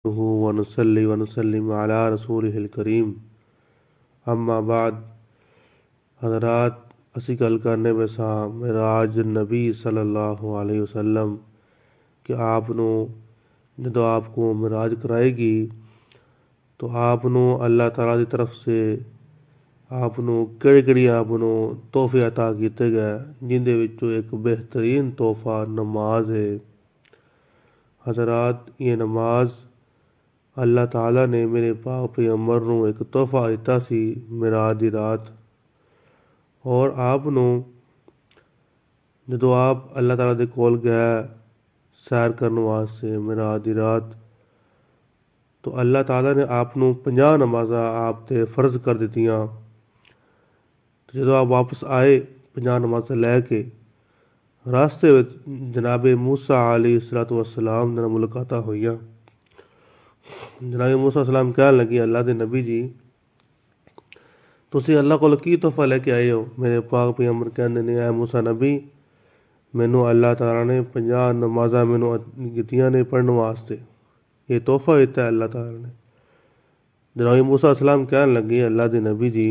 वनुसल्ली वनुसल्लिम अला रसूलिहिल करीम अम्मा बाद हज़रात असी गल करने में सा मिराज नबी सल्लल्लाहु अलैहि वसल्लम कि आपनों जो आपको मिराज कराएगी तो आपनों अल्लाह ताला की तरफ से आपनों किहड़े आपनों तोहफे अता किए गए जिंदे विचों एक बेहतरीन तोहफा नमाज है। हज़रात ये नमाज अल्लाह ताला ने मेरे पाक पैगंबर नूं एक तोहफा दिता सी मिराज दी रात। और आपनों जो आप अल्लाह ताला दे कोल गए सैर करने वास्ते मिराज दी रात तो अल्लाह ताला ने आपनों 50 नमाज़ां आप ते फ़र्ज कर दित्तियां। तो जो आप वापस आए 50 नमाज़ां लैके रास्ते विच जनाबे मूसा अलैहिस्सलातु वस्सलाम नाल मुलाकातां होईयां। जनाबे मूसा सलाम कहन लगे अल्लाह दे नबी जी तुसीं अल्लाह कोल की तोहफा लैके आए हो। मेरे पाक पैगंबर कहंदे ने ऐ मूसा नबी मैनू अल्लाह ताला ने 50 नमाज़ां मैनू दित्तियां ने पढ़ने वास्ते ये तोहफा दिता है अल्लाह ताला ने। जनाबे मूसा सलाम कहन लगे अल्लाह दे नबी जी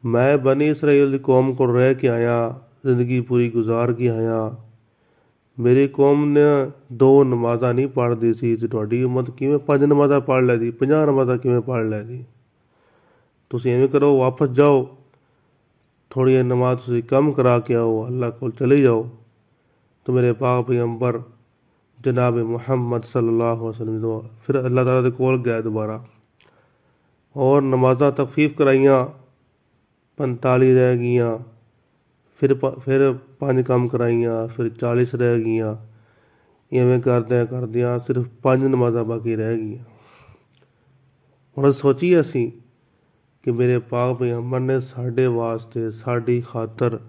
मैं बनी इसराइल दी कौम कोल रह के आया जिंदगी पूरी गुजार के आया मेरी कौम ने 2 नमाज़ां नहीं पढ़दी सी ते तुहाडी उम्मत किवें 5 नमाज़ां पढ़ लैदी 50 नमाज़ां किवें पढ़ लैदी। तुसीं इवें करो वापस जाओ थोड़ी नमाज तुसीं कम करा के आओ अल्लाह कोल चले जाओ। तो मेरे पाक पैगंबर जनाब मुहम्मद सल्लल्लाहु अलैहि वसल्लम फिर अल्लाह ताला दे कोल गए दोबारा और नमाज़ां तखफीफ कराइयां 45 रह गईयां फिर 5 कम कराइयां फिर 40 रह गईयां इवें करदियां सिर्फ 5 नमाज़ां बाकी रह गईयां। हुण सोचिए असीं कि मेरे पाक पैगंबर ने साडे वास्ते साडी खातर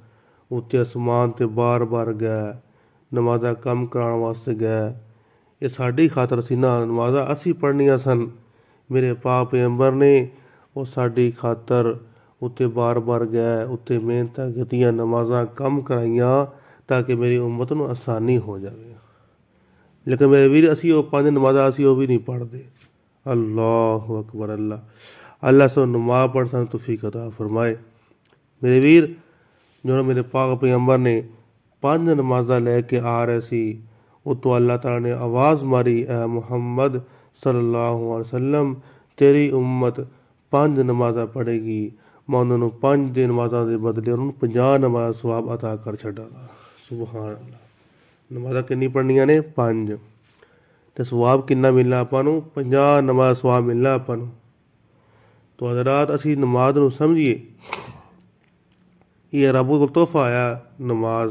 उत्ते आसमान ते बार गए नमाज़ां कम कराउण वास्ते गए ये साडी खातर सी ना नमाज़ां असीं पढ़नियां सन। मेरे पाक पैगंबर ने वो साडी खातर उत्ते बार गए उत्ते मेहनतां कीतियां नमाज़ां कम कराइयां ताकि मेरी उम्मत नूं आसानी हो जाए। लेकिन मेरे वीर असीं वो 5 नमाज़ां असीं वो भी नहीं पढ़दे। अल्लाहु अकबर अल्लाह सो नमाज़ पढ़ सन तौफीक अता फरमाए। मेरे वीर जो मेरे पाक पैगंबर ने 5 नमाज़ां लैके आ रहे सी उतो अल्लाह ताला ने आवाज़ मारी ऐ मुहम्मद सल्लल्लाहु अलैहि वसल्लम तेरी उम्मत 5 नमाज़ां पढ़ेगी मैं उन्होंने 5 दिन नमाज़ां के बदले उन्होंने 50 नमाज़ सवाब अता कर छड़ा। सुबहान अल्लाह नमाज़ां कितनी पढ़नियां ने 5 ते सवाब कितना मिलना आपां नूं 50 नमाज़ सवाब मिलना आपां नूं। तो हज़रात असी नमाज नूं समझिए ये रब कोल तोहफा आया नमाज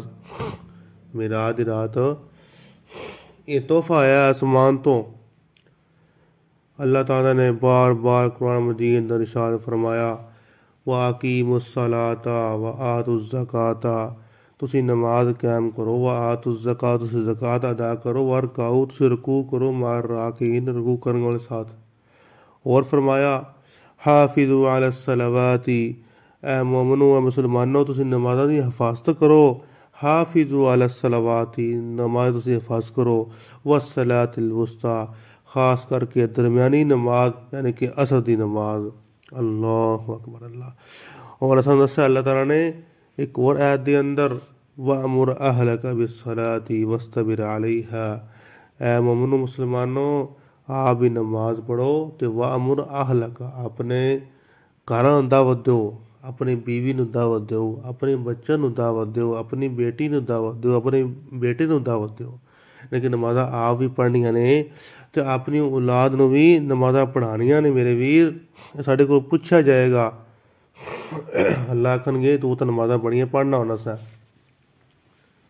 मिराज दी रात ये तोहफा आया आसमान तो। अल्लाह ताला ने बार कुरान मजीद अंदर इरशाद फरमाया व अकीमुस्सलाता व आतुज़्ज़काता तुसी नमाज कायम करो व आतुज़्ज़कात तुसी ज़कात अदा करो वरकाऊ तुसी रुकू करो मार राकीन रुकू करने वाले साथ। और फरमाया हाफिज़ु अलस्सलावाति ऐ मोमिनो ऐ मुसलमानो तुसी नमाज़ां दी हिफाजत करो हाफिज़ु अलस्सलावाति नमाज तुसी हिफाजत करो वस्सलातिल वुस्ता ख़ास करके दरमियानी नमाज यानी कि असर दी नमाज। अल्लाहु अकबर अल्लाह। और असां दस्सिया अल्लाह ताला ने एक और आयत दे अंदर वअमुर अहलका बिस्सलाति वस्तबिर अलैहा ऐ मोमिनो मुसलमानो आप भी नमाज पढ़ो ते वअमुर अहलका अपने घरां नूं दावत दो अपनी बीवी नूं दावत दो अपने बच्चों नूं दावत दो अपनी बेटी नूं दावत दो अपने बेटे नूं दावत दो। लेकिन नमाज़ां आप भी पढ़नियां ने ते अपनी औलाद नूं भी नमाज़ां पढ़ानियां ने। मेरे वीर साडे कोल पुछया जाएगा अल्लाह आखणगे तू तो नमाज़ां बड़ियां पढ़ना होना सा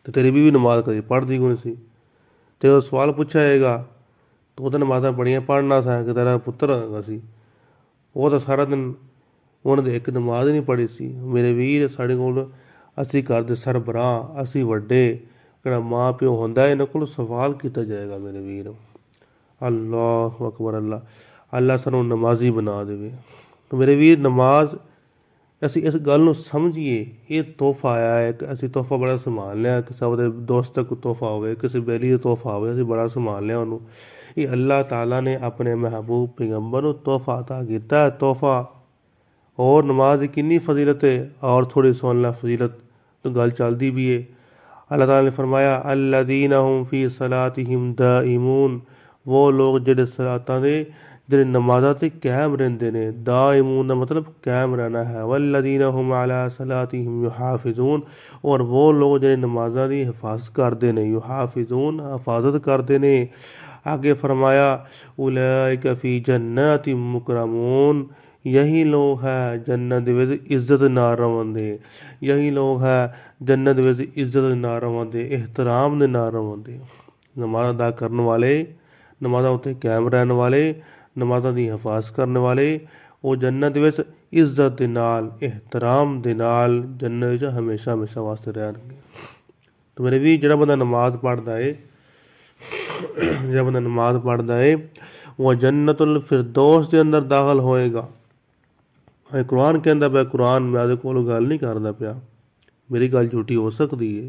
ते तेरी बीवी नमाज कदी पढ़दी कोई सी। ते सवाल पुछया जाएगा तू तो नमाज़ां बड़ियां पढ़ना सा कि तेरा पुत्तर होगा सी वो तो सारा दिन उन्हें एक नमाज नहीं पढ़ी सी। मेरे वीर साढ़े कोल असी घर दे सरबराह असी वड्डे जेह्ड़ा मां प्यो होंदा इन्हां कोल सवाल किया जाएगा। मेरे वीर अल्लाह अकबर अल्लाह अल्लाह सानू नमाजी बना देवे। तो मेरे वीर नमाज ਅਸੀਂ ਇਸ ਗੱਲ ਨੂੰ ਸਮਝੀਏ। ਇਹ ਤੋਹਫਾ ਆਇਆ ਹੈ, ਅਸੀਂ ਤੋਹਫਾ ਬੜਾ ਸੰਭਾਲ ਲਿਆ। ਕਿਸੇ ਉਹਦੇ ਦੋਸਤ ਦਾ ਕੋਈ ਤੋਹਫਾ ਹੋਵੇ, ਕਿਸੇ ਬੇਲੀ ਦਾ ਤੋਹਫਾ ਹੋਵੇ, ਅਸੀਂ ਬੜਾ ਸੰਭਾਲ ਲਿਆ ਉਹਨੂੰ। ਇਹ ਅੱਲਾਹ ਤਾਲਾ ਨੇ ਆਪਣੇ ਮਹਿਬੂਬ ਪੈਗੰਬਰ ਨੂੰ ਤੋਹਫਾ ਅਤਾ ਕੀਤਾ ਹੈ, ਤੋਹਫਾ। और नमाज की कितनी फजीलत है, और थोड़ी सुन ला फजीलत तो गल चलती भी है। अल्लाह ताला ने फरमाया अल्लज़ीना हुम फ़ी सलातिहिम दाइमून, वो लोग जेड़े सलातां दे जेड़े नमाज़ां ते कायम रहिंदे ने। दाइमून दा मतलब कायम रहना है। वल्लज़ीना हुम अला सलातिहिम युहाफ़िज़ून, और वो लोग जेड़े नमाज़ां दी हिफाजत करदे ने। युहाफ़िज़ून हिफाजत करदे ने। आगे फरमाया उलाइका फ़ी जन्नातिम मुकरमून, यही लोग है जन्नत विच इज्जत नाल रवंदे। यही लोग है जन्नत विच इज्जत नाल रवंदे, एहतराम दे नाल रवंदे। नमाज़ अदा करने वाले, नमाज़ां उत्ते कायम रहने वाले, नमाज़ां दी हिफाजत करने वाले, वो जन्नत विच इज्जत दे नाल, एहतराम दे नाल जन्नत विच हमेशा हमेशा वास्ते रहणगे। तो मेरे भी जेड़ा बंदा नमाज पढ़दा है, जेड़ा बंदा नमाज पढ़दा है, वो जन्नतुल फिरदौस दे अंदर दाखिल होएगा। कुरान कहता पिया, कुरान मैं कोल गल नहीं करता पिया, मेरी गल झूठी हो सकती है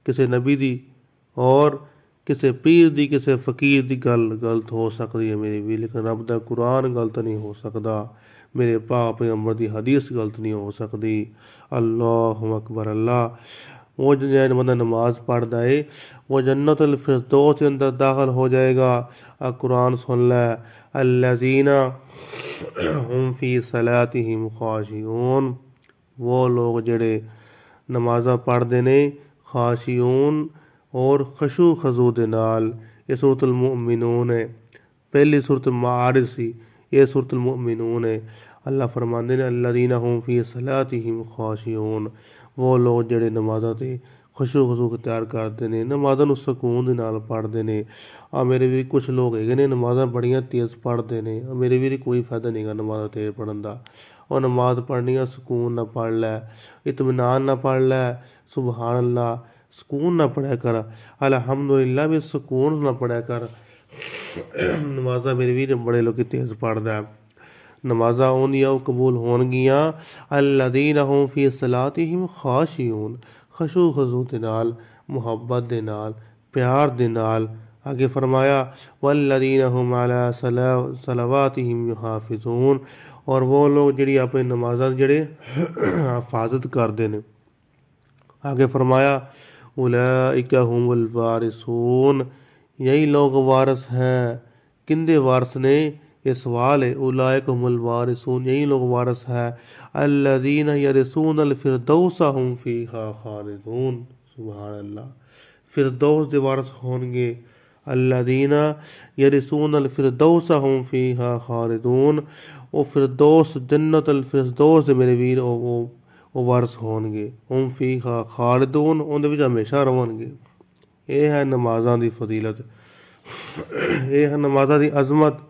किसी नबी दी, और किसी पीर दी, किसी फकीर दी गल गलत हो सकती है मेरी भी, लेकिन रब दा कुरान गलत नहीं हो सकता। मेरे पाक पैगंबर दी हदीस गलत नहीं हो सकती। अल्लाहु अकबर। अल्लाह वो जो बंदा नमाज पढ़ता है वो जन्नतुल फिरदौस के अंदर दाखिल हो जाएगा। कुरान सुन लै, अल्लज़ीना हुम फ़ी सलातिहिम खाशिऊन, वो लोग जेड़े नमाज़ां पढ़दे ने खाशिऊन और खशू खजू दे नाल। ये सूरतुल मुमिनून है, पहली सूरत मारिज सी, ये सूरतुल मुमिनून है। अल्लाह फरमांदे ने अल्लज़ीना हुम फ़ी सलातिहिम खाशिऊन, वो लोग जेड़े नमाज़ां ते खुशू खजू इख्तियार करते हैं, नमाज़ां नूं सकून दे नाल पढ़दे ने। मेरे भी कुछ लोग हैगे ने नमाज़ां बड़ियां तेज़ पढ़दे ने, मेरे भी कोई फायदा नहीं गा नमाज़ां तेज़ पढ़न दा। और नमाज पढ़नी है सुकून ना पढ़ लै, इत्मीनान ना पढ़ लै, सुबहान अल्लाह सुकून ना पढ़ा कर, अल्हम्दुलिल्लाह भी सुकून ना पढ़ा कर। नमाज़ां मेरे भी बड़े लोग तेज़ पढ़दा है। नमाज़ां उन्दियां कबूल होणगियां अल्लज़ीना हुम फ़ी सलातिहिम खाशिऊन, खशू खजू दे नाल, मुहब्बत दे नाल, प्यार दे नाल। आगे फरमाया वल्लज़ीना हुम अला सलावातिहिम युहाफ़िज़ून, और वो लोग जेड़ी अपनी नमाज़ां जेड़े हिफाजत करदे ने। आगे फरमाया उलाइका हुमुल वारिसून, यही लोग वारिस हैं। किंदे वारिस ने, ये सवाल है। उलाइका हुमुल वारिसून, यही लोग वारिस है। अल्लज़ीना यरिसूनल फिरदौसा हुम फ़ीहा खालिदून। सुभान अल्लाह, फिरदौस दे वारिस होंगे। अल्लज़ीना यरिसूनल फिरदौसा हुम फ़ीहा खालिदून, वो फिरदौस जन्नतुल फिरदौस दे मेरे वीर वो वारिस होणगे। हुम फ़ीहा खालिदून, उहदे विच हमेशा रवणगे। ये है नमाज़ां दी फजीलत, ये है नमाज़ां दी अज़मत।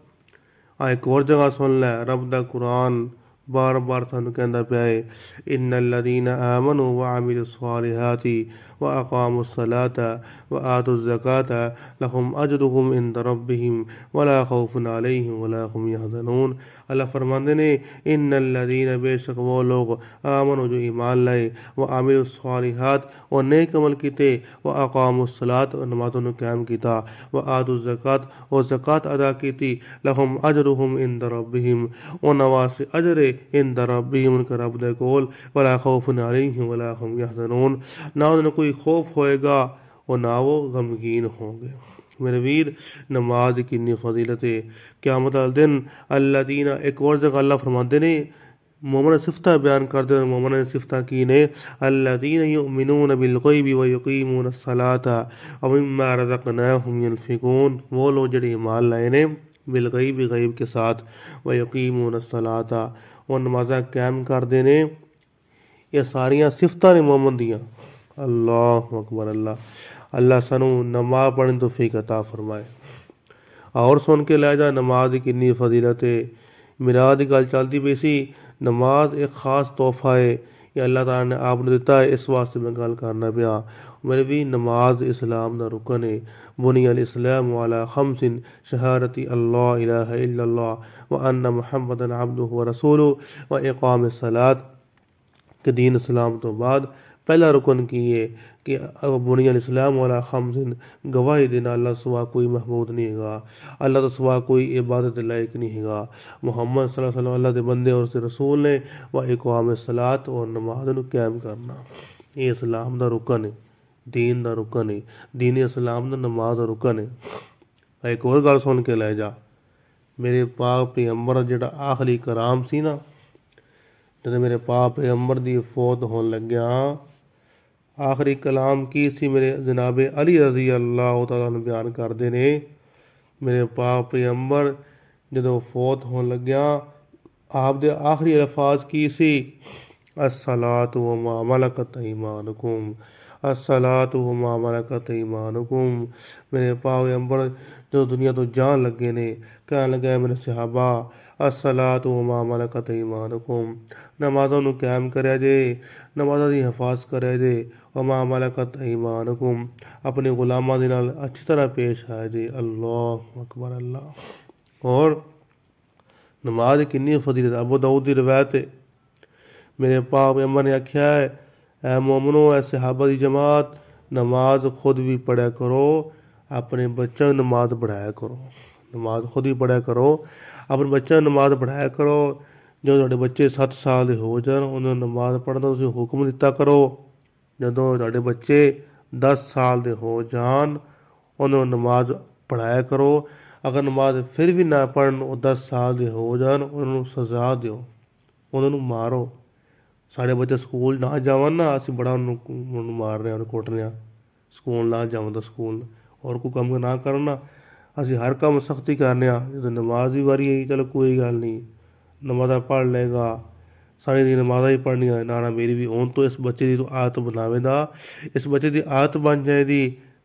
एक और जगह सुन लै, रब दा कुरान बार बार सानू कहंदा पिया है इन्नल्लज़ीना आमनू व अमिलुस्सालिहाति व अक़ामुस्सलाता व आतुज़्ज़काता लहुम अजरुहुम इंद रब्बिहिम वला खौफुन अलैहिम वला हुम यहज़नून। अल्लाह फरमाते ने इन्नल्लज़ीना, बेशक वो लोग आमनू जो ईमान लाए, व अमिलुस्सालिहात और नेक अमल कीते, व अक़ामुस्सलात और नमाज़ों को कायम कीता, व आतुज़्ज़कात और ज़कात अदा कीती, लहुम अजरुहुम इंद रब्बिहिम, उन्हां वास्ते अजर इंद रब्बिहिम उनके रब दे कोल, वला खौफुन अलैहिम वला हुम यहज़नून, ना उन्हें कोई खौफ होएगा और ना वो गमगीन होंगे। मेरे वीर नमाज कितनी फजीलत है। क़यामत वाले दिन अल्लज़ीना, एक और जगह अल्लाह फरमाते ने मोमिन सिफता बयान करते हैं। मोमिन सिफता की ने अल्लज़ीना युमिनून बिल ग़ैबि व युक़ीमून सलाता व मिम्मा रज़क़नाहुम युनफ़िक़ून, वो लोग जेड़े ईमान लाए ने बिल ग़ैबि, ग़ैब के साथ, व युक़ीमून सलाता और नमाज़ां कायम करदे ने। ये सारियां सिफतां ने मोमिन दियां। अल्लाहु अकबर। अल्लाह सानू नमाज पढ़ने तो तौफीक अता फरमाए। और सुन के लै जा नमाज की कितनी फजीलत है। मिराज की गल चलती पई सी, नमाज एक खास तोहफा है, ये अल्लाह ताला ने आपने दिता है, इस वास्ते मैं गल करना पिया। मेरे भी नमाज इस्लाम दा रुकन है। बुनियल इस्लाम अला खम्सिन शहादती अल्लाह इलाहा इल्लल्लाह व अन्ना मुहम्मदन अब्दुहु व रसूलुहु व इक़ामिस सलात कि दीन इस्लाम तो बाद पहला रुकन की ये कि बुनियल इस्लाम वाला खमसिन, गवाही देना अल्लाह सुवा कोई महबूद नहीं हैगा, अल्लाह तो सुवा कोई इबादत लायक नहीं हैगा, मुहम्मद सल्लल्लाहु अलैहि वसल्लम अल्लाह के बंदे और उसके रसूल ने, व इक़ाम सलात और नमाज नूं कायम करना। ये इस्लाम दा रुकन है, दीन दा रुकन है, दीन इस्लाम दा नमाज दा रुकन है। एक और गल सुन के लै जा, मेरे पाक पैगंबर जेड़ा आखिरी कलाम सी ना, जब मेरे पाक पैगंबर दी फौत होन लग्या, आखिरी कलाम की सी मेरे जनाब अली रजी अल्लाह तआला अन्हु बयान करते ने। मेरे पाक पैगंबर जदों फौत होन लग्या, आप दे आखिरी अल्फाज की सी, अस्सलातु व मा मलकत ईमानुकुम, अस्सलातु व मा मलकत ईमानुकुम। मेरे पाक पैगंबर जो दुनिया तो जान लगे ने, कहन लगे मेरे सहाबा, अस्सलातु व मा मलकत ईमानुकुम, नमाज़ों नूं कायम करया जे, नमाज़ां दी हिफाज़त करया जे, व मा मलकत ईमानुकुम, अपने गुलामां दे नाल अच्छी तरह पेश आए जे। अल्लाह अकबर अल्लाह। और नमाज किन्नी फजीलत, अबू दाऊद दी रिवायत है, मेरे पाक पैगंबर ने आख्या है, ऐ मोमनो, ऐ सहाबा दी जमात, नमाज खुद भी पढ़ा करो, अपने बच्चों नमाज पढ़ाया करो, नमाज खुद भी पढ़ा करो, अपने बच्चों नमाज पढ़ाया करो। जो तुहाडे बच्चे 7 साल दे हो जाण, उन्हां नूं नमाज पढ़न दा तुसीं हुक्म दित्ता करो। जदों तुहाडे बच्चे 10 साल दे हो जाण, उन्हां नूं नमाज पढ़ाया करो। अगर नमाज फिर भी ना पढ़न, वो 10 साल दे हो जाण, उन्हां नूं सज़ा दिओ, उन्हां नूं मारो। साढ़े बच्चे स्कूल ना जावन ना, असीं बड़ा उन्होंने मार रहे हैं, कुट रहे हैं, स्कूल ना जावन तो स्कूल और कोई कम ना करना, असीं हर काम सख्ती करने। जो नमाज की वारी आई, चलो कोई गल नहीं, नमाज़ा पढ़ लेगा, सारी दी नमाज़ा ही पढ़नियां, ना ना मेरी भी हुण तो इस बच्चे की तो आदत बनावेदा, इस बच्चे की आदत बन जाएगी,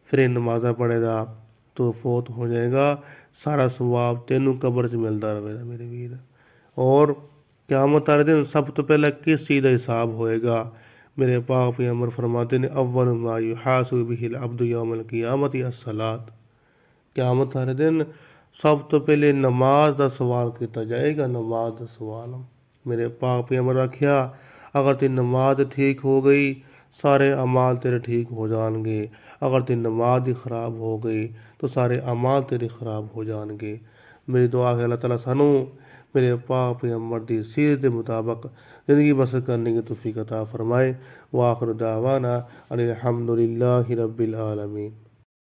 फिर ये नमाज़ा पढ़ेगा तो फौत हो जाएगा, सारा सवाब तेनों कब्र च मिलता रहेगा मेरे वीर। और क़यामत वाले दिन सब तो पहले किस चीज़ का हिसाब होएगा? मेरे पाक पैगंबर फरमाते ने, अव्वल मा युहासबु बिहिल अब्दु यौमल क़ियामति अस्सलात। क़यामत वाले दिन सब तो पहले नमाज का सवाल किया जाएगा, नमाज का सवाल। मेरे पाक पैगंबर आख्या, अगर तेरी नमाज ठीक हो गई, सारे अमाल तेरे ठीक हो जाएंगे, अगर तेरी नमाज ही ख़राब हो गई तो सारे अमाल तेरे ख़राब हो जाएंगे। मेरी दुआ है अल्लाह ताला सानू मेरे पाक पैगंबर दी सीरत के मुताबिक ज़िंदगी बसर करने की तौफीक अता फरमाए। व आखिर दावाना अनिल हम्दुलिल्लाहि रब्बिल आलमीन।